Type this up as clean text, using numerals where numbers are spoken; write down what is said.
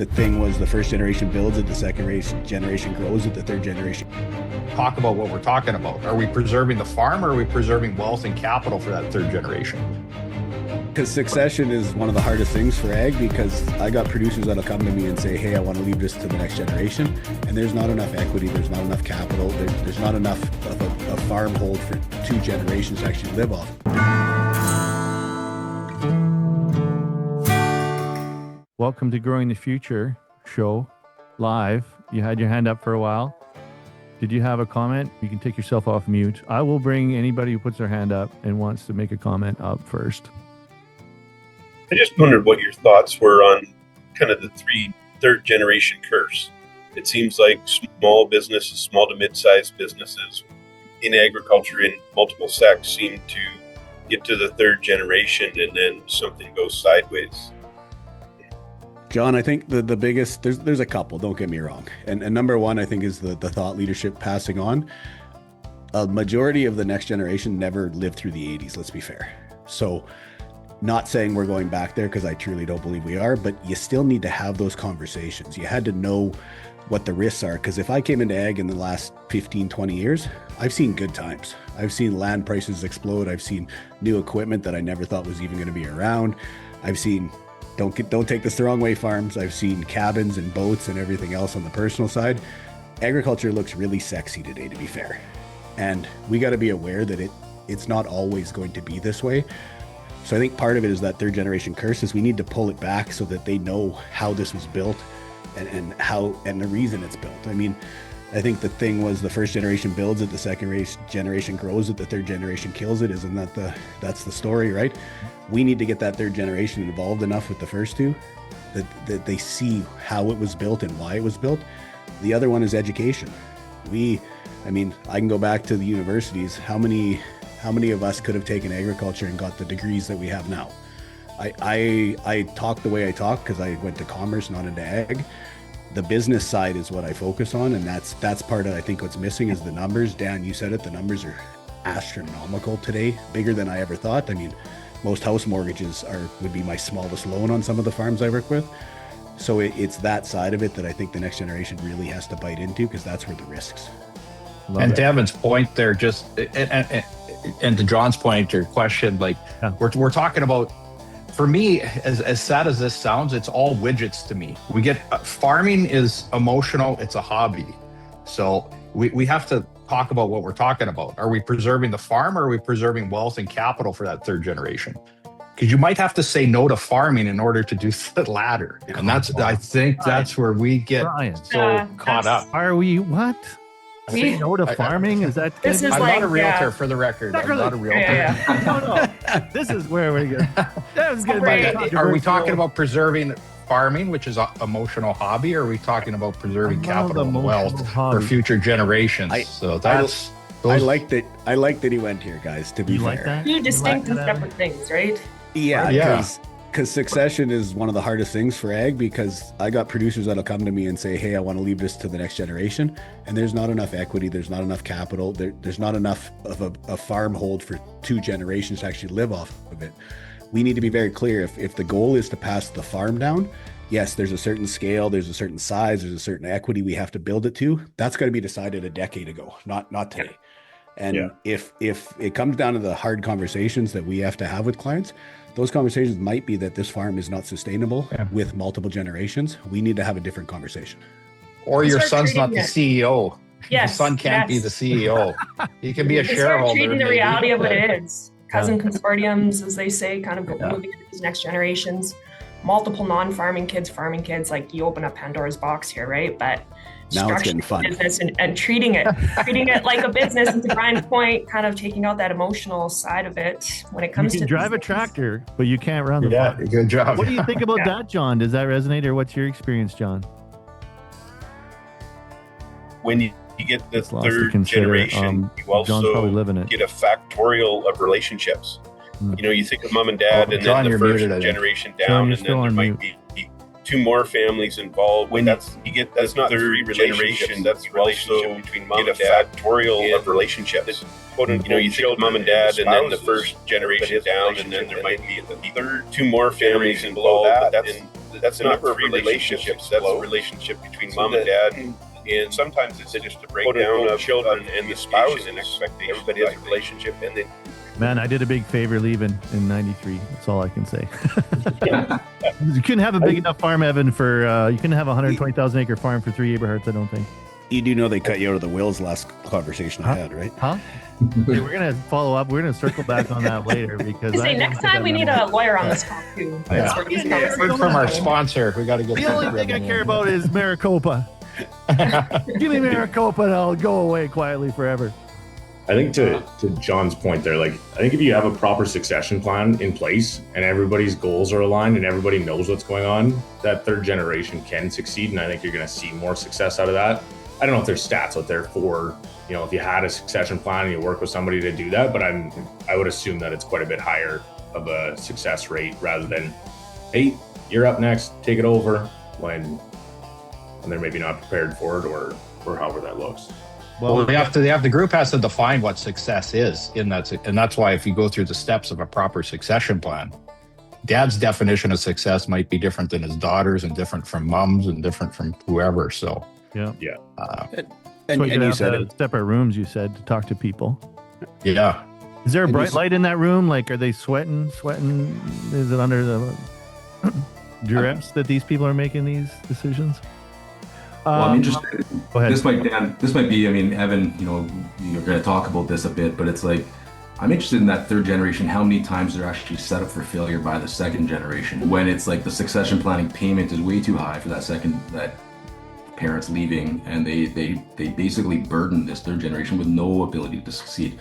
The thing was the first generation builds it, the second generation grows it, the third generation. Talk about what we're talking about. Are we preserving the farm or are we preserving wealth and capital for that third generation? Because succession is one of the hardest things for ag, because I got producers that'll come to me and say, hey, I want to leave this to the next generation. And there's not enough equity, there's not enough capital, there's not enough of a farm hold for two generations to actually live off. Welcome to Growing the Future show live. You had your hand up for a while. Did you have a comment? You can take yourself off mute. I will bring anybody who puts their hand up and wants to make a comment up first. I just wondered what your thoughts were on kind of the third generation curse. It seems like small businesses, small to mid-sized businesses in agriculture in multiple sects seem to get to the third generation and then something goes sideways. John, I think the biggest, there's a couple, don't get me wrong. And number one, I think, is the thought leadership passing on. A majority of the next generation never lived through the 80s, let's be fair. So not saying we're going back there, because I truly don't believe we are, but you still need to have those conversations. You had to know what the risks are, because if I came into ag in the last 15, 20 years, I've seen good times. I've seen land prices explode. I've seen new equipment that I never thought was even going to be around. I've seen, don't take this the wrong way, farms. I've seen cabins and boats and everything else on the personal side. Agriculture looks really sexy today, to be fair. And we got to be aware that it's not always going to be this way. So I think part of it is that third generation curse is we need to pull it back so that they know how this was built and the reason it's built. I mean, I think the thing was the first generation builds it, the second generation grows it, the third generation kills it. Isn't that that's the story, right? We need to get that third generation involved enough with the first two that they see how it was built and why it was built. The other one is education. I can go back to the universities. How many of us could have taken agriculture and got the degrees that we have now? I talk the way I talk because I went to commerce, not into ag. The business side is what I focus on, and that's part of, I think, what's missing is the numbers. Dan, you said it, the numbers are astronomical today, bigger than I ever thought. I mean, most house mortgages would be my smallest loan on some of the farms I work with. So it's that side of it that I think the next generation really has to bite into, because that's where the risks. And to Evan's point there, just and to John's point, your question, we're talking about, for me, as sad as this sounds, it's all widgets to me. We get farming is emotional, it's a hobby. So we have to talk about what we're talking about. Are we preserving the farm or are we preserving wealth and capital for that third generation? Because you might have to say no to farming in order to do the latter. And I think that's where we get caught up. Are we what? Say no to farming? Is that this is I'm like, not a realtor, for the record. I'm not a realtor. No. This is where we get. That was good. Are we talking about preserving farming, which is an emotional hobby, or are we talking about preserving capital and wealth for future generations? I like that he went here, guys, to be fair. Like that? two distinct and separate things, right? Yeah. Because succession is one of the hardest things for ag, because I got producers that'll come to me and say, hey, I want to leave this to the next generation. And there's not enough equity, there's not enough capital, there's not enough of a farm hold for two generations to actually live off of it. We need to be very clear. If the goal is to pass the farm down, yes, there's a certain scale, there's a certain size, there's a certain equity we have to build it to. That's got to be decided a decade ago, not today. And if it comes down to the hard conversations that we have to have with clients, those conversations might be that this farm is not sustainable with multiple generations. We need to have a different conversation. Or your son's not the CEO. Yes, Your son can't be the CEO. He can be a shareholder. Treating the reality of what it is. Cousin consortiums, as they say, kind of moving to these next generations. Multiple non-farming kids, farming kids, like you open up Pandora's box here, right? But now it's getting fun. Business and treating it like a business, and to Brian's point, kind of taking out that emotional side of it when it comes to drive a tractor, but you can't run the farm. Good job. What do you think about that, John? Does that resonate, or what's your experience, John? When you get the third generation, you also get a factorial of relationships. You think of mom and dad, and John, then the first generation down, John, and then there might be two more families involved. When that's not third generation, that's the relationship between mom and dad. Factorial of relationships. You think of mom and dad, and then the first generation down, and then there might be two more families involved. that's not free relationships. That's a relationship between mom and dad. And sometimes it's just a breakdown of children and the spouse and expectations. Everybody has a relationship, and then Man, I did a big favor leaving in '93. That's all I can say. You couldn't have a big enough farm, Evan, for you couldn't have a 120,000 acre farm for 3 Aberharts, I don't think. You do know they cut you out of the wills last conversation I had, right? Huh? Hey, we're gonna follow up. We're gonna circle back on that later because I say next time we need a lawyer on this call too. Yeah. For these Yeah. Word from our sponsor. We got to get the only thing I care about is Maricopa. Give me Maricopa and I'll go away quietly forever. I think to John's point there, like, I think if you have a proper succession plan in place and everybody's goals are aligned and everybody knows what's going on, that third generation can succeed. And I think you're going to see more success out of that. I don't know if there's stats out there for, you know, if you had a succession plan and you work with somebody to do that, but I would assume that it's quite a bit higher of a success rate rather than, hey, you're up next, take it over, when they're maybe not prepared for it or however that looks. Well, the group has to define what success is in that, and that's why if you go through the steps of a proper succession plan, dad's definition of success might be different than his daughter's, and different from mom's, and different from whoever. So Yeah. And you said it. Separate rooms, you said, to talk to people. yeah, Is there a And bright light in that room? Like, are they sweating? Is it under the duress that these people are making these decisions? Well, I'm interested. Go ahead. This might be. I mean, Evan, you know, you're going to talk about this a bit, but it's like, I'm interested in that third generation. How many times they're actually set up for failure by the second generation when it's like the succession planning payment is way too high for that parents leaving, and they basically burden this third generation with no ability to succeed.